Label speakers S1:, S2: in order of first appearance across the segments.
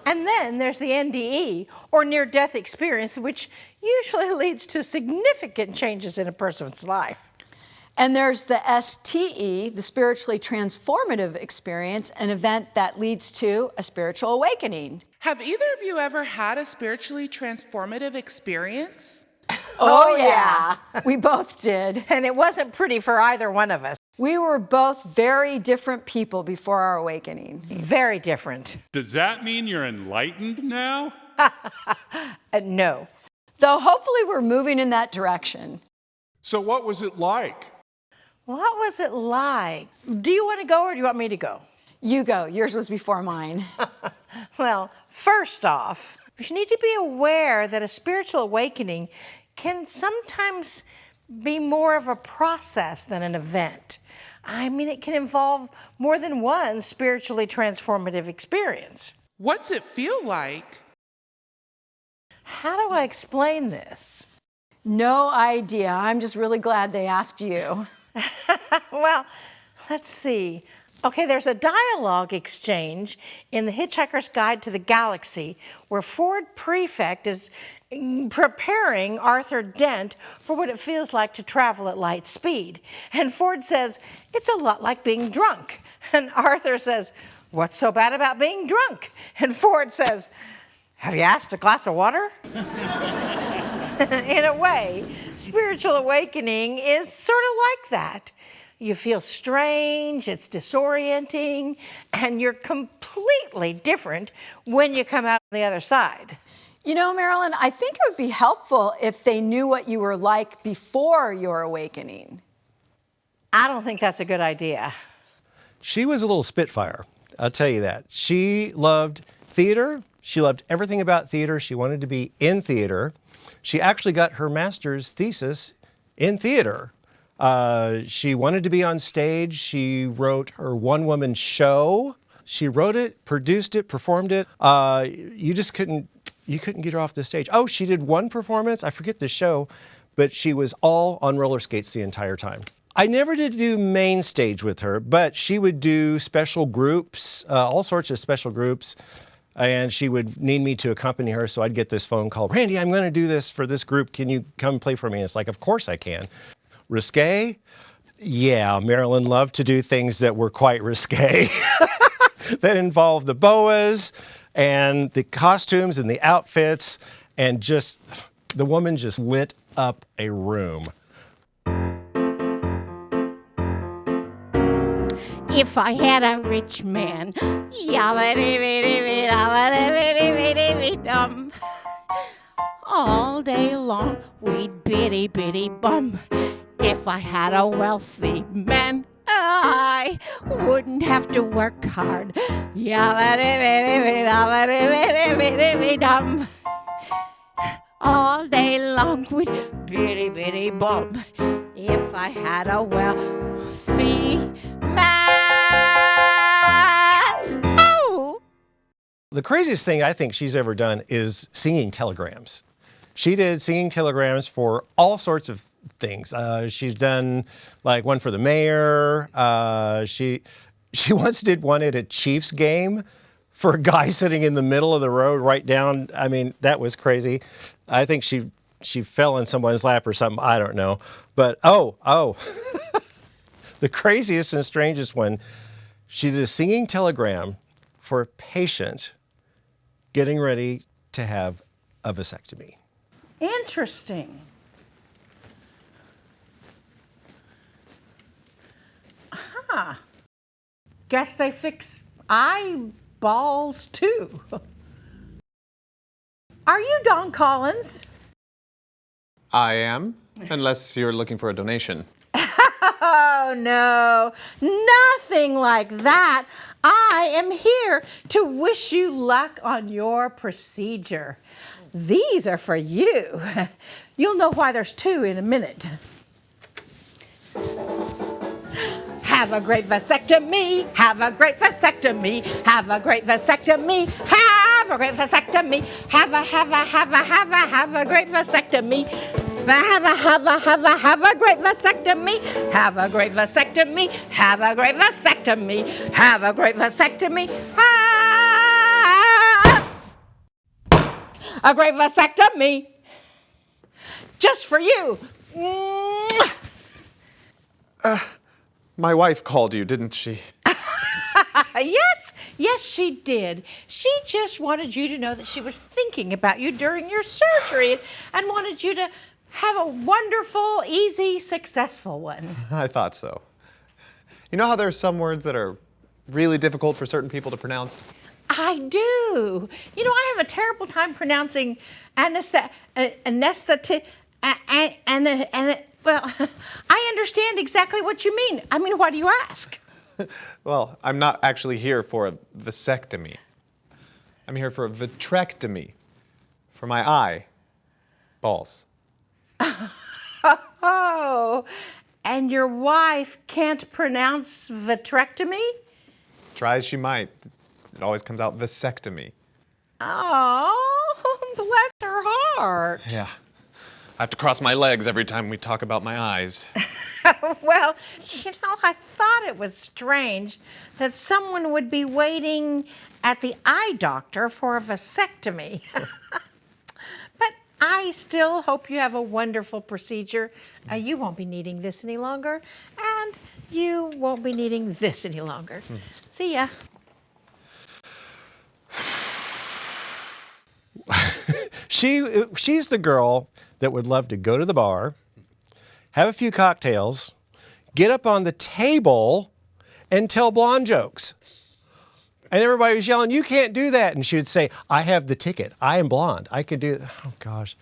S1: And then there's the NDE, or near-death experience, which usually leads to significant changes in a person's life.
S2: And there's the STE, the spiritually transformative experience, an event that leads to a spiritual awakening.
S3: Have either of you ever had a spiritually transformative experience?
S1: Oh yeah.
S2: We both did.
S1: And it wasn't pretty for either one of us.
S2: We were both very different people before our awakening.
S1: Very different.
S4: Does that mean you're enlightened now?
S1: No.
S2: Though hopefully we're moving in that direction.
S5: So what was it like?
S1: What was it like? Do you want to go or do you want me to go?
S2: You go. Yours was before mine.
S1: Well, first off, you need to be aware that a spiritual awakening can sometimes be more of a process than an event. I mean, it can involve more than one spiritually transformative experience.
S3: What's it feel like?
S1: How do I explain this?
S2: No idea. I'm just really glad they asked you.
S1: Well, let's see. Okay, there's a dialogue exchange in The Hitchhiker's Guide to the Galaxy where Ford Prefect is preparing Arthur Dent for what it feels like to travel at light speed. And Ford says, it's a lot like being drunk. And Arthur says, what's so bad about being drunk? And Ford says, have you asked a glass of water? In a way, spiritual awakening is sort of like that. You feel strange, it's disorienting, and you're completely different when you come out on the other side.
S2: You know, Marilyn, I think it would be helpful if they knew what you were like before your awakening.
S1: I don't think that's a good idea.
S6: She was a little spitfire, I'll tell you that. She loved theater. She loved everything about theater. She wanted to be in theater. She actually got her master's thesis in theater. She wanted to be on stage. She wrote her one-woman show. She wrote it, produced it, performed it. You couldn't get her off the stage. Oh, she did one performance, I forget the show, but she was all on roller skates the entire time. I never did do main stage with her, but she would do special groups, all sorts of special groups, and she would need me to accompany her, so I'd get this phone call, Randy, I'm gonna do this for this group, can you come play for me? And it's like, of course I can. Risque? Yeah, Marilyn loved to do things that were quite risque. That involved the boas and the costumes and the outfits, and just, the woman just lit up a room.
S7: If I had a rich man, all day long we'd bitty bitty bum. If I had a wealthy man, I wouldn't have to work hard. All day long we'd bitty bitty bum. If I had a wealthy man. Oh!
S6: The craziest thing I think she's ever done is singing telegrams. She did singing telegrams for all sorts of things. She's done like one for the mayor. She once did one at a Chiefs game for a guy sitting in the middle of the road right down. I mean, that was crazy. I think she fell in someone's lap or something. I don't know. But oh. The craziest and strangest one, she did a singing telegram for a patient getting ready to have a vasectomy.
S1: Interesting. Huh. Guess they fix eyeballs too. Are you Don Collins?
S8: I am, unless you're looking for a donation.
S1: Oh, no, nothing like that. I am here to wish you luck on your procedure. These are for you. You'll know why there's two in a minute. Have a great vasectomy. Have a great vasectomy. Have a great vasectomy. Have a great vasectomy. Have a great vasectomy. Have a great vasectomy. Have a great vasectomy. Have a great vasectomy. Have a great vasectomy. a great vasectomy. Just for you. Mwah.
S8: My wife called you, didn't she?
S1: Yes, she did. She just wanted you to know that she was thinking about you during your surgery and wanted you to have a wonderful, easy, successful one.
S8: I thought so. You know how there are some words that are really difficult for certain people to pronounce?
S1: I do. You know, I have a terrible time pronouncing well, I understand exactly what you mean. I mean, why do you ask?
S8: Well, I'm not actually here for a vasectomy. I'm here for a vitrectomy. For my eye. Balls.
S1: Oh, and your wife can't pronounce vitrectomy?
S8: Try as she might, it always comes out vasectomy.
S1: Oh, bless her heart.
S8: Yeah. I have to cross my legs every time we talk about my eyes.
S1: Well, you know, I thought it was strange that someone would be waiting at the eye doctor for a vasectomy. But I still hope you have a wonderful procedure. You won't be needing this any longer, and you won't be needing this any longer. See ya.
S6: She's the girl that would love to go to the bar, have a few cocktails, get up on the table, and tell blonde jokes. And everybody was yelling, "You can't do that." And she would say, "I have the ticket. I am blonde. I could do that." Oh, gosh.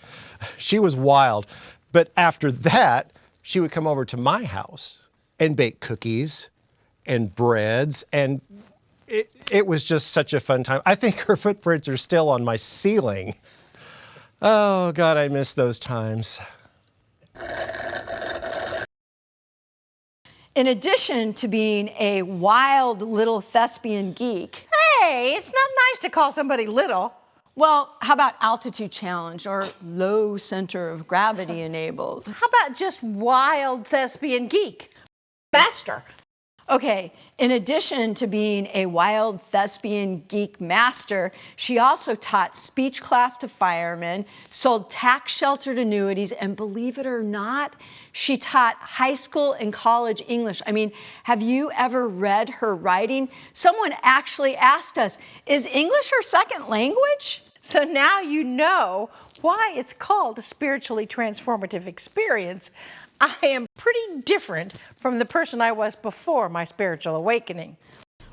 S6: She was wild. But after that, she would come over to my house and bake cookies and breads. And it was just such a fun time. I think her footprints are still on my ceiling. Oh, God, I miss those times.
S2: In addition to being a wild little thespian geek,
S1: Hey, it's not nice to call somebody little.
S2: well, how about altitude challenge or low center of gravity enabled?
S1: How about just wild thespian geek? Master.
S2: Okay, in addition to being a wild thespian geek master, she also taught speech class to firemen, sold tax-sheltered annuities, and believe it or not, she taught high school and college English. I mean, have you ever read her writing? Someone actually asked us, is English her second language?
S1: So now you know why it's called a spiritually transformative experience. I am pretty different from the person I was before my spiritual awakening.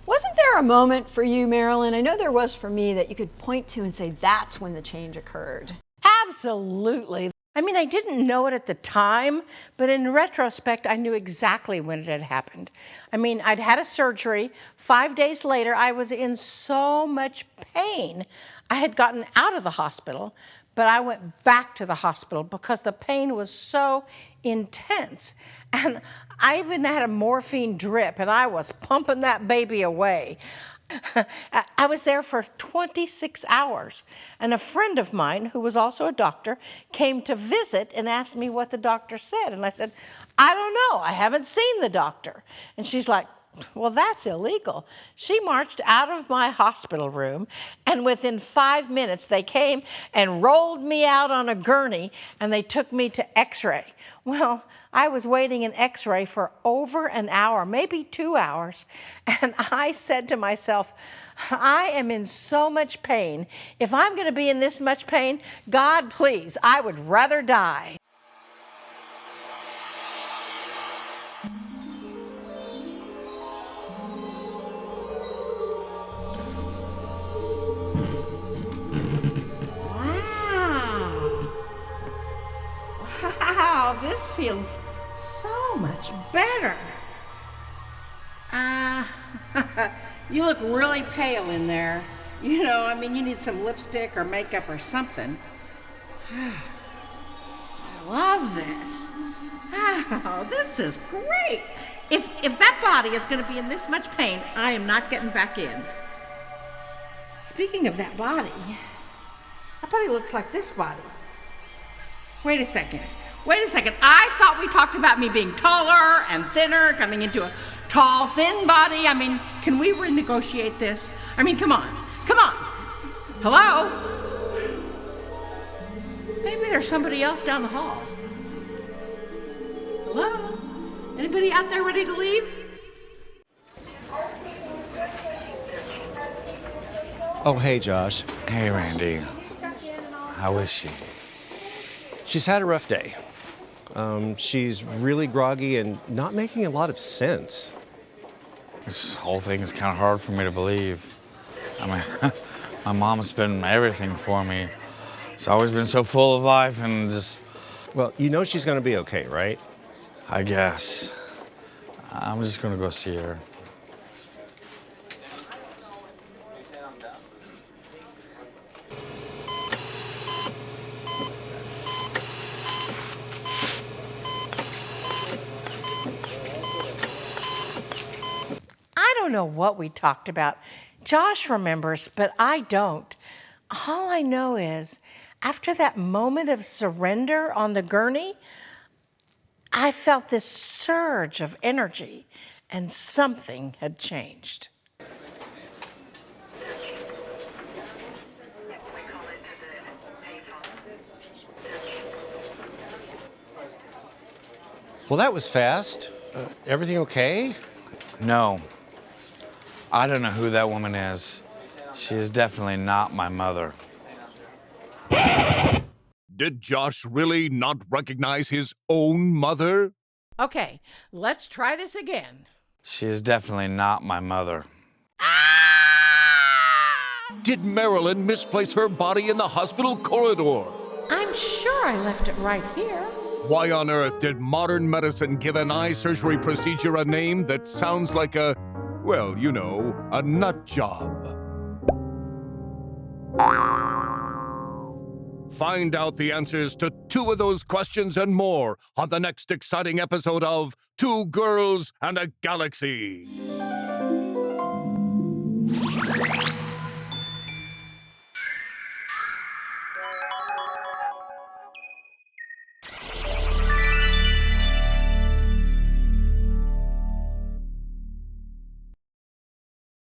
S2: Wasn't there a moment for you, Marilyn? I know there was for me that you could point to and say that's when the change occurred.
S1: Absolutely. I mean, I didn't know it at the time, but in retrospect, I knew exactly when it had happened. I mean, I'd had a surgery. 5 days later, I was in so much pain. I had gotten out of the hospital, but I went back to the hospital because the pain was so intense. And I even had a morphine drip, and I was pumping that baby away. I was there for 26 hours, and a friend of mine, who was also a doctor, came to visit and asked me what the doctor said. And I said, "I don't know, I haven't seen the doctor." And she's like, "Well, that's illegal." She marched out of my hospital room, and within 5 minutes, they came and rolled me out on a gurney, and they took me to X-ray. Well, I was waiting in X-ray for over an hour, maybe 2 hours, and I said to myself, I am in so much pain. If I'm going to be in this much pain, God, please, I would rather die. Wow, this feels so much better. You look really pale in there. You know, I mean, you need some lipstick or makeup or something. I love this. Oh, this is great. If that body is going to be in this much pain, I am not getting back in. Speaking of that body looks like this body. Wait a second. I thought we talked about me being taller and thinner, coming into a tall, thin body. I mean, can we renegotiate this? I mean, come on. Hello? Maybe there's somebody else down the hall. Hello? Anybody out there ready to leave?
S6: Oh, hey, Josh.
S9: Hey, Randy. How is she?
S6: She's had a rough day. She's really groggy and not making a lot of sense.
S9: This whole thing is kind of hard for me to believe. I mean, my mom's been everything for me. It's always been so full of life and just...
S6: Well, you know she's gonna be okay, right?
S9: I guess. I'm just gonna go see her.
S1: I don't know what we talked about. Josh remembers, but I don't. All I know is, after that moment of surrender on the gurney, I felt this surge of energy, and something had changed.
S6: Well, that was fast. Everything okay?
S9: No. I don't know who that woman is. She is definitely not my mother.
S5: Did Josh really not recognize his own mother?
S1: Okay, let's try this again.
S9: She is definitely not my mother.
S5: Did Marilyn misplace her body in the hospital corridor?
S1: I'm sure I left it right here.
S5: Why on earth did modern medicine give an eye surgery procedure a name that sounds like a, well, you know, a nut job? Find out the answers to 2 of those questions and more on the next exciting episode of 2 Girls and a Galaxy.